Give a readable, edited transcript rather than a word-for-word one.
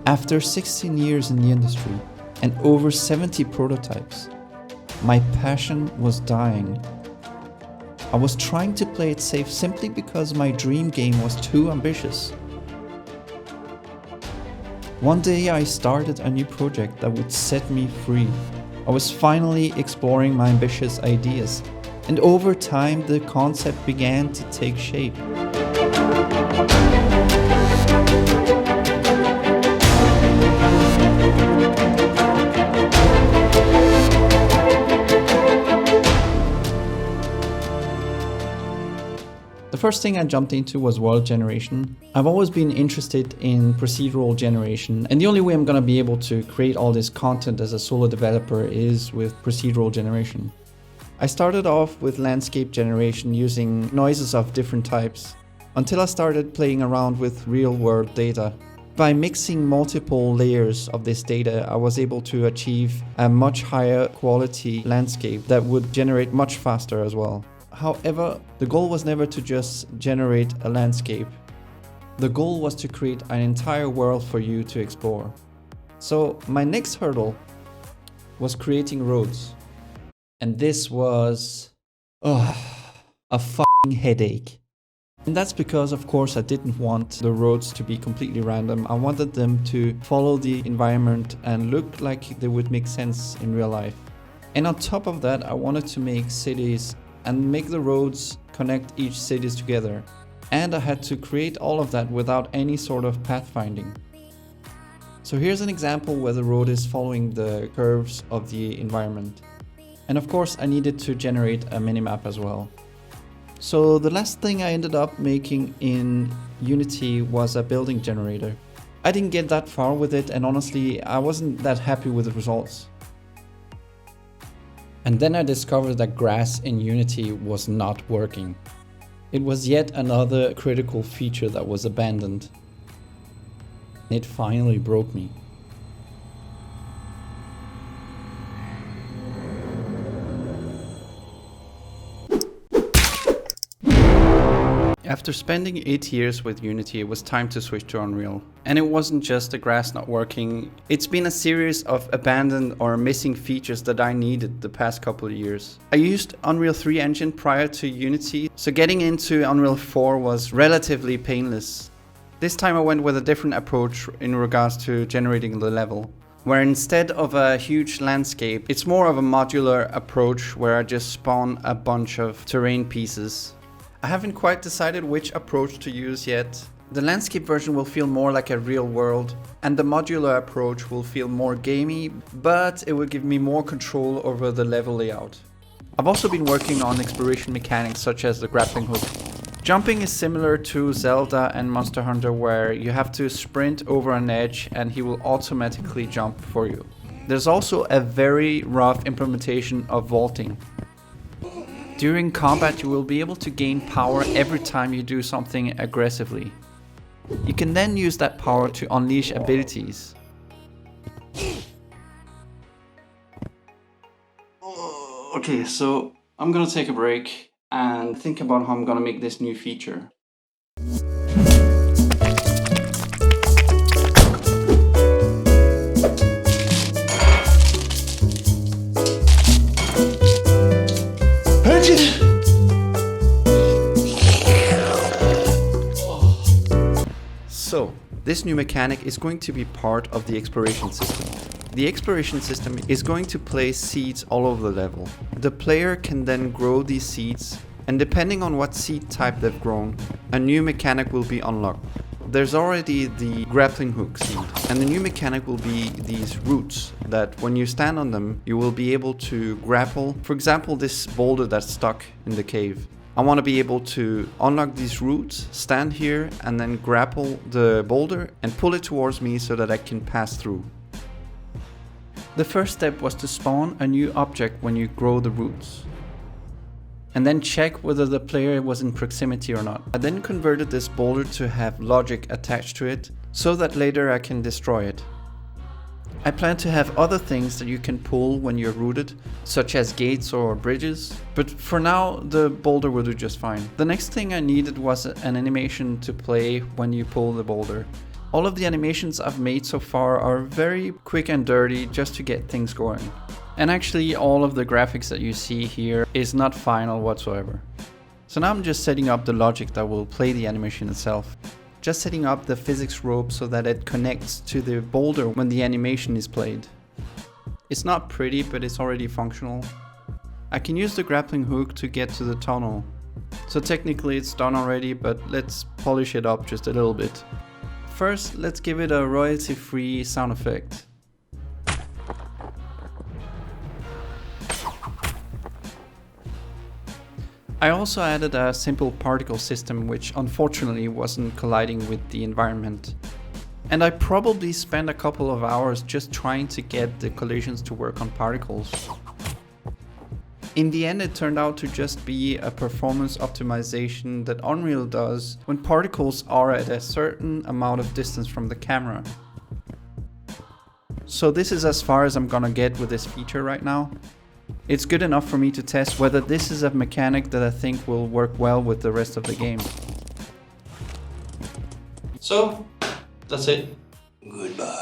After 16 years in the industry and over 70 prototypes, my passion was dying. I was trying to play it safe simply because my dream game was too ambitious. One day I started a new project that would set me free. I was finally exploring my ambitious ideas, and over time the concept began to take shape. The first thing I jumped into was world generation. I've always been interested in procedural generation, and the only way I'm gonna be able to create all this content as a solo developer is with procedural generation. I started off with landscape generation using noises of different types, until I started playing around with real-world data. By mixing multiple layers of this data, I was able to achieve a much higher quality landscape that would generate much faster as well. However, the goal was never to just generate a landscape. The goal was to create an entire world for you to explore. So my next hurdle was creating roads. And this was a fucking headache. And that's because, of course, I didn't want the roads to be completely random. I wanted them to follow the environment and look like they would make sense in real life. And on top of that, I wanted to make cities and make the roads connect each cities together. And I had to create all of that without any sort of pathfinding. So here's an example where the road is following the curves of the environment. And of course I needed to generate a minimap as well. So the last thing I ended up making in Unity was a building generator. I didn't get that far with it, and honestly I wasn't that happy with the results. And then I discovered that grass in Unity was not working. It was yet another critical feature that was abandoned. It finally broke me. After spending 8 years with Unity, it was time to switch to Unreal. And it wasn't just the grass not working, it's been a series of abandoned or missing features that I needed the past couple of years. I used Unreal 3 engine prior to Unity, so getting into Unreal 4 was relatively painless. This time I went with a different approach in regards to generating the level, where instead of a huge landscape, it's more of a modular approach where I just spawn a bunch of terrain pieces. I haven't quite decided which approach to use yet. The landscape version will feel more like a real world, and the modular approach will feel more gamey, but it will give me more control over the level layout. I've also been working on exploration mechanics such as the grappling hook. Jumping is similar to Zelda and Monster Hunter, where you have to sprint over an edge and he will automatically jump for you. There's also a very rough implementation of vaulting. During combat you will be able to gain power every time you do something aggressively. You can then use that power to unleash abilities. Okay, so I'm gonna take a break and think about how I'm gonna make this new feature. So, this new mechanic is going to be part of the exploration system. The exploration system is going to place seeds all over the level. The player can then grow these seeds, and depending on what seed type they've grown, a new mechanic will be unlocked. There's already the grappling hook seed, and the new mechanic will be these roots that when you stand on them, you will be able to grapple. For example, this boulder that's stuck in the cave. I want to be able to unlock these roots, stand here and then grapple the boulder and pull it towards me so that I can pass through. The first step was to spawn a new object when you grow the roots, and then check whether the player was in proximity or not. I then converted this boulder to have logic attached to it so that later I can destroy it. I plan to have other things that you can pull when you're rooted, such as gates or bridges, but for now the boulder will do just fine. The next thing I needed was an animation to play when you pull the boulder. All of the animations I've made so far are very quick and dirty just to get things going. And actually all of the graphics that you see here is not final whatsoever. So now I'm just setting up the logic that will play the animation itself. Just setting up the physics rope so that it connects to the boulder when the animation is played. It's not pretty, but it's already functional. I can use the grappling hook to get to the tunnel. So technically it's done already, but let's polish it up just a little bit. First, let's give it a royalty-free sound effect. I also added a simple particle system which unfortunately wasn't colliding with the environment. And I probably spent a couple of hours just trying to get the collisions to work on particles. In the end, it turned out to just be a performance optimization that Unreal does when particles are at a certain amount of distance from the camera. So this is as far as I'm gonna get with this feature right now. It's good enough for me to test whether this is a mechanic that I think will work well with the rest of the game. So, that's it. Goodbye.